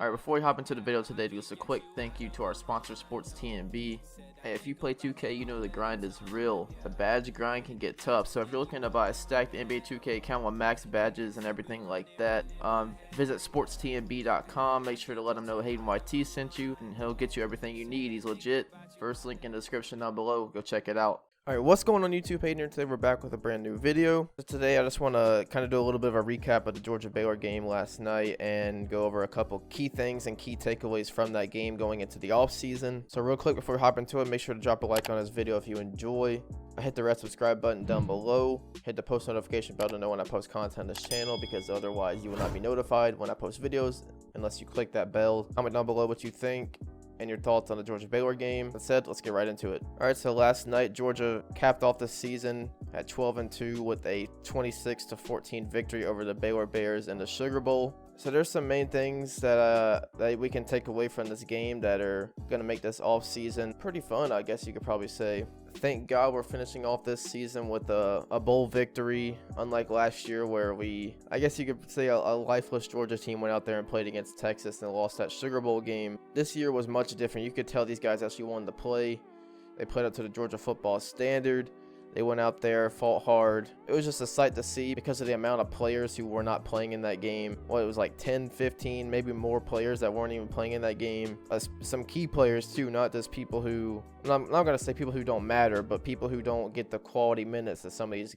Alright, before we hop into the video today, just a quick thank you to our sponsor, Sports TNB. Hey, if you play 2K, you know the grind is real. The badge grind can get tough, so if you're looking to buy a stacked NBA 2K account with max badges and everything like that, visit sportstnb.com. Make sure to let him know Hayden YT sent you, and he'll get you everything you need. He's legit. First link in the description down below. Go check it out. Alright, what's going on YouTube? Hayden here. Today we're back with a brand new video. So today I just want to kind of do a little bit of a recap of the Georgia-Baylor game last night and go over a couple key things and key takeaways from that game going into the offseason. So real quick before we hop into it, make sure to drop a like on this video if you enjoy. Hit the red subscribe button down below. Hit the post notification bell to know when I post content on this channel, because otherwise you will not be notified when I post videos unless you click that bell. Comment down below what you think and your thoughts on the Georgia-Baylor game. That said, let's get right into it. All right, so last night Georgia capped off the season at 12-2 with a 26-14 victory over the Baylor Bears in the Sugar Bowl. So there's some main things that we can take away from this game that are gonna make this off season pretty fun, I guess you could probably say. Thank God we're finishing off this season with a bowl victory, unlike last year where I guess you could say a lifeless Georgia team went out there and played against Texas and lost that Sugar Bowl game. This year was much different. You could tell these guys actually wanted to play. They played up to the Georgia football standard. They went out there, fought hard. It was just a sight to see because of the amount of players who were not playing in that game. Well, it was like 10, 15, maybe more players that weren't even playing in that game. Some key players too, not just people who, I'm not going to say people who don't matter, but people who don't get the quality minutes that some of these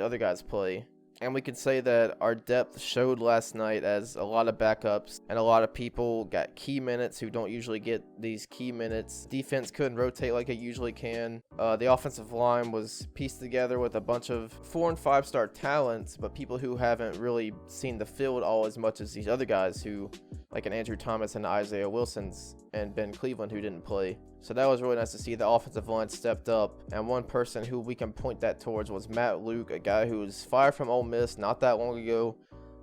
other guys play. And we can say that our depth showed last night, as a lot of backups and a lot of people got key minutes who don't usually get these key minutes. Defense couldn't rotate like it usually can. The offensive line was pieced together with a bunch of 4- and 5-star talents, but people who haven't really seen the field all as much as these other guys who, like an Andrew Thomas and Isaiah Wilson's and Ben Cleveland, who didn't play. So that was really nice to see. The offensive line stepped up, and one person who we can point that towards was Matt Luke, a guy who was fired from Ole Miss not that long ago,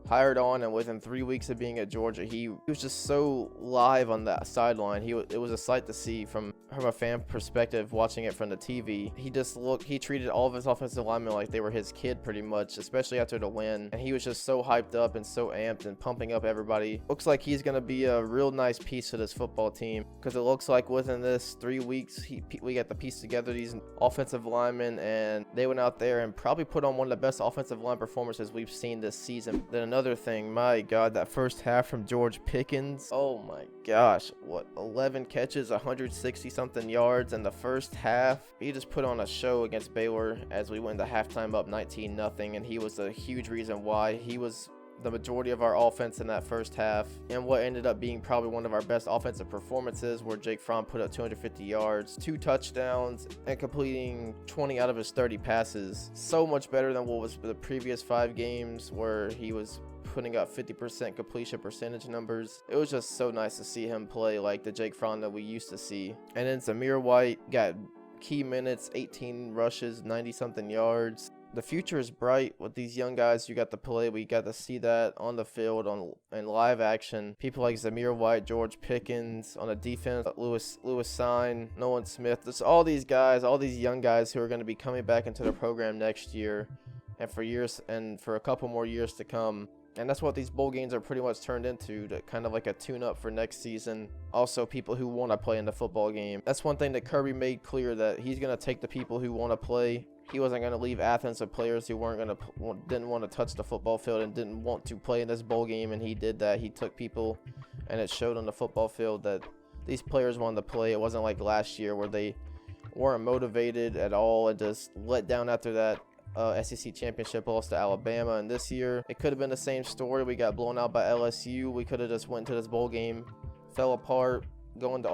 hired on, and within 3 weeks of being at Georgia, he was just so live on that sideline. It was a sight to see from a fan perspective watching it from the TV. He treated all of his offensive linemen like they were his kid pretty much, especially after the win, and he was just so hyped up and so amped and pumping up everybody. Looks like he's going to be a real nice piece to this football team, because it looks like within this 3 weeks we got to piece together these offensive linemen, and they went out there and probably put on one of the best offensive line performances we've seen this season. Then another thing, my God, that first half from George Pickens, oh my gosh, what, 11 catches, 160 something yards in the first half. He just put on a show against Baylor as we went to halftime up 19-0, and he was a huge reason why. He was the majority of our offense in that first half, and what ended up being probably one of our best offensive performances, where Jake Fromm put up 250 yards, 2 touchdowns, and completing 20 out of his 30 passes. So much better than what was the previous 5 games where he was putting up 50% completion percentage numbers. It was just so nice to see him play like the Jake Fromm that we used to see. And then Zamir White got key minutes, 18 rushes, 90 something yards. The future is bright with these young guys who got to play. We got to see that on the field, in live action. People like Zamir White, George Pickens on the defense, Lewis Sign, Nolan Smith. There's all these guys, all these young guys who are going to be coming back into the program next year and for years and for a couple more years to come. And that's what these bowl games are pretty much turned into, to kind of like a tune-up for next season. Also, people who want to play in the football game. That's one thing that Kirby made clear, that he's going to take the people who want to play. He wasn't going to leave Athens with players who didn't want to touch the football field and didn't want to play in this bowl game, and he did that. He took people, and it showed on the football field that these players wanted to play. It wasn't like last year where they weren't motivated at all and just let down after that SEC championship loss to Alabama. And this year it could have been the same story. We got blown out by LSU. We could have just went to this bowl game, fell apart, going to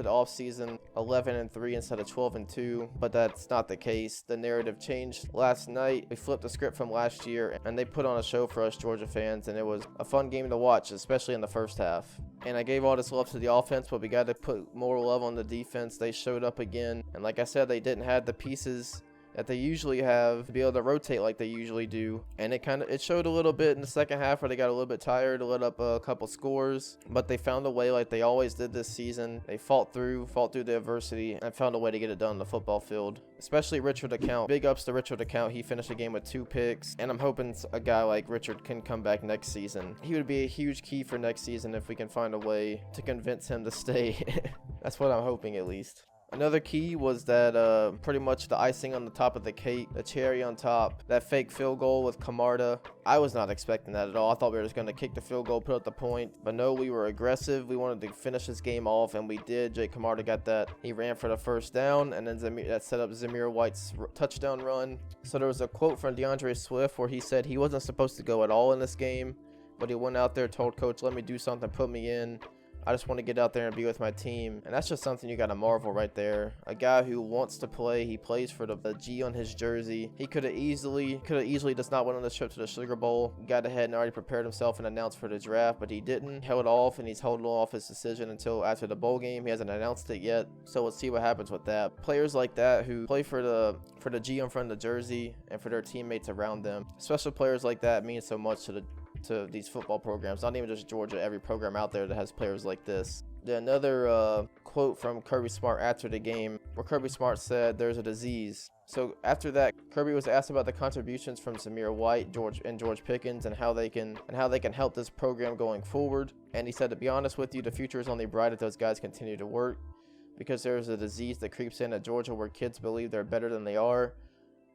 the offseason 11-3 instead of 12-2, but that's not the case. The narrative changed last night. We flipped the script from last year, and they put on a show for us Georgia fans, and it was a fun game to watch, especially in the first half. And I gave all this love to the offense, but we got to put more love on the defense. They showed up again, and like I said, they didn't have the pieces. that they usually have, to be able to rotate like they usually do. And it showed a little bit in the second half where they got a little bit tired, let up a couple scores, but they found a way like they always did this season. They fought through the adversity and found a way to get it done on the football field. Especially Richard Account. Big ups to Richard Account. He finished the game with 2 picks, and I'm hoping a guy like Richard can come back next season. He would be a huge key for next season if we can find a way to convince him to stay. That's what I'm hoping, at least. Another key was that pretty much the icing on the top of the cake, the cherry on top, that fake field goal with Camarda. I was not expecting that at all. I thought we were just going to kick the field goal, put up the point. But no, we were aggressive. We wanted to finish this game off, and we did. Jake Camarda got that. He ran for the first down, and then that set up Zamir White's touchdown run. So there was a quote from DeAndre Swift where he said he wasn't supposed to go at all in this game, but he went out there, told coach, let me do something, put me in. I just want to get out there and be with my team. And that's just something you got to marvel right there. A guy who wants to play. He plays for the G on his jersey. He could have easily just not went on this trip to the Sugar Bowl. Got ahead and already prepared himself and announced for the draft, but he didn't. Held off, and he's holding off his decision until after the bowl game. He hasn't announced it yet. So let's see what happens with that. Players like that who play for the G on front of the jersey and for their teammates around them. Special players like that mean so much to these football programs, not even just Georgia, every program out there that has players like this. Then another quote from Kirbys Smart after the game, where Kirbys Smart said there's a disease. So after that, Kirby was asked about the contributions from Zamir White, George Pickens, and how they can help this program going forward. And he said, to be honest with you, the future is only bright if those guys continue to work, because there's a disease that creeps in at Georgia where kids believe they're better than they are,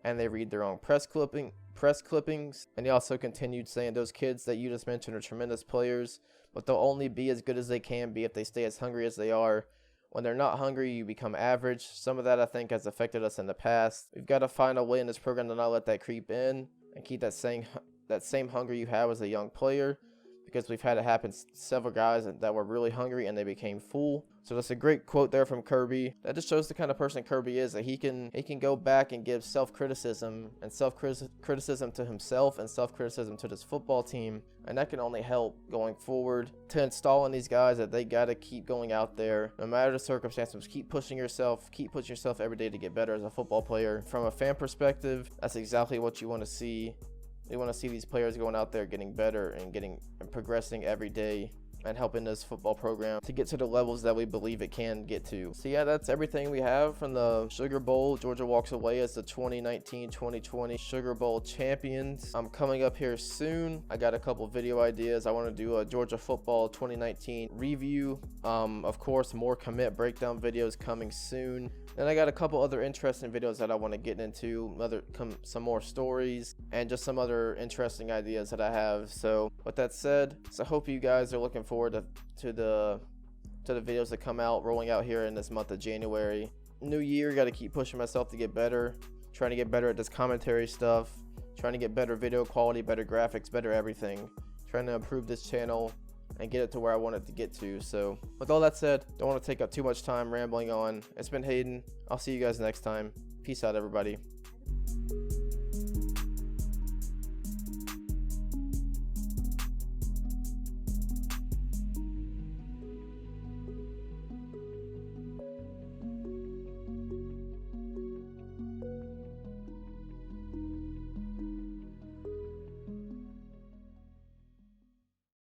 and they read their own press clippings. And he also continued saying those kids that you just mentioned are tremendous players, but they'll only be as good as they can be if they stay as hungry as they are. When they're not hungry, you become average. Some of that, I think, has affected us in the past. We've got to find a way in this program to not let that creep in and keep that same hunger you have as a young player, because we've had it happen several guys that were really hungry and they became full. So that's a great quote there from Kirby. That just shows the kind of person Kirby is, that he can go back and give self-criticism to himself and self-criticism to this football team, and that can only help going forward to install in these guys that they got to keep going out there no matter the circumstances. Keep pushing yourself every day to get better as a football player. From a fan perspective, that's exactly what you want to see. We want to see these players going out there getting better and progressing every day and helping this football program to get to the levels that we believe it can get to. So yeah, that's everything we have from the Sugar Bowl. Georgia walks away as the 2019-2020 Sugar Bowl champions. I'm coming up here soon. I got a couple video ideas. I want to do a Georgia football 2019 review. Of course, more commit breakdown videos coming soon. Then I got a couple other interesting videos that I want to get into, some more stories, and just some other interesting ideas that I have. So with that said, I hope you guys are looking forward to the videos that come out, rolling out here in this month of January. New year, got to keep pushing myself to get better, trying to get better at this commentary stuff, trying to get better video quality, better graphics, better everything, trying to improve this channel and get it to where I want it to get to. So with all that said, don't want to take up too much time rambling on. It's been Hayden. I'll see you guys next time. Peace out, everybody.